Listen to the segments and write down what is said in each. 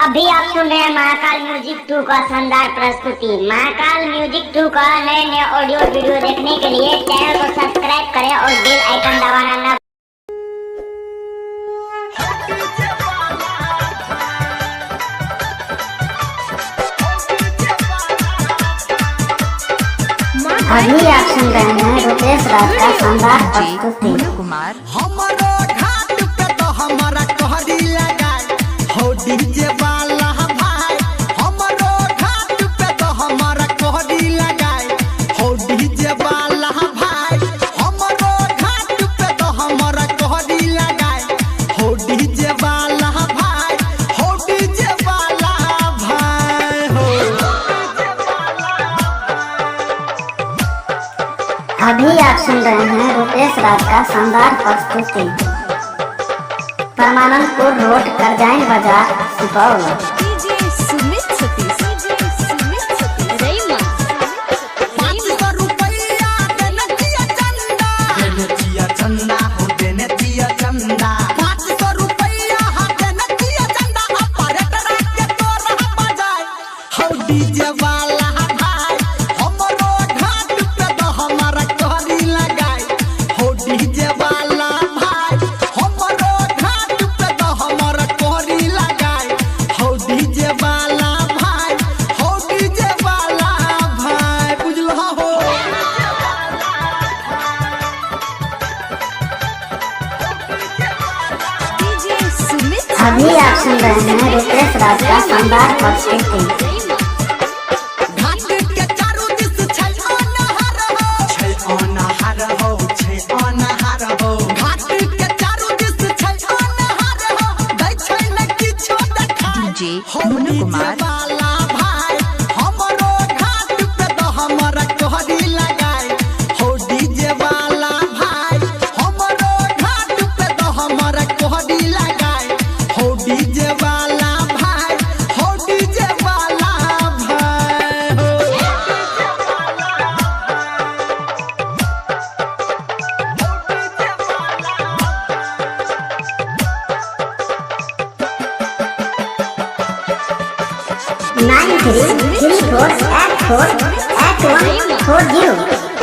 अभी आप सुन रहे हैं महाकाल म्यूजिक 2 का शानदार प्रस्तुति। महाकाल म्यूजिक 2 का नए नए ऑडियो वीडियो देखने के लिए चैनल को सब्सक्राइब करें और बेल आइकन दबाना ना। अभी आप सुन रहे हैं रुपेश राज का शानदार प्रस्तुति। कुमार हमारो घाट पे तो हमारा कहरी लगाए हो डीजे वाला भाई। हमारो घाट पे तो हमारा कहरी लगाए हो डीजे वाला भाई। हमारो घाट पे तो हमारा कहरी लगाए हो डीजे वाला भाई। हो डीजे वाला भाई हो। अभी आप सुन रहे हैं रुपेश राज का शानदार प्रस्तुति। परमानंदपुर रोड करजाइन बाजार सुपौल। डीजे सुमित सतीश चंदा हो देने दिया चंदा 500 रुपया हा देने दिया चंदा। ऑपरेटर के तोरा बजाए हो डीजे वाला भाई। हमरो घाट पे तो हमारा कहरी लगाए हो डीजे वाला भाई। हमरो घाट पे तो हमारा कहरी लगाए हो डीजे वाला भाई। हो डीजे वाला भाई बुझलो हो। डीजे सुमित अभी आप सुन रहे हैं रुपेश राज का शानदार प्रस्तुति। घाट के चारों दिस छै अनहार हो। छै अनहार हो, छै अनहार हो। घाट के चारों दिस छै अनहार हो। दै छै न किछो देखाय डीजे हो मुन्नू कुमार। डीजे वाला भाई। हमरो घाट पे तो हमारा कहरी लगाए हो डीजे वाला भाई। हमरो घाट पे तो हमारा कहरी लगाए हो डीजे वाला भाई। हो डीजे वाला भाई हो।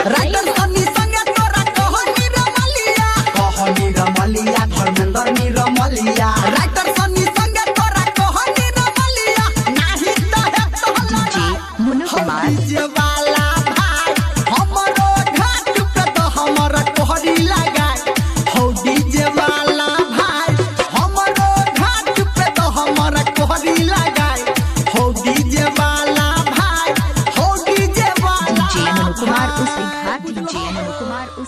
राइटर सनी संगे तोरा कहनी रमलिया। कहनी रमलिया धर्मेंद्र नी रमलिया। राइटर सनी संगे तोरा कहनी रमलिया। नाही त है तो डीजे मुन्नू कुमार। डीजे वाला भाई। हमरो घाट पे तो हमारा कहरी लगाए हो डीजे वाला भाई। हमरो घाट पे तो हमारा कहरी लगाए हो डीजे वाला भाई। हो डीजे वाला डीजे मुन्नू कुमार उसी घाट डीजे मुन्नू कुमार उसी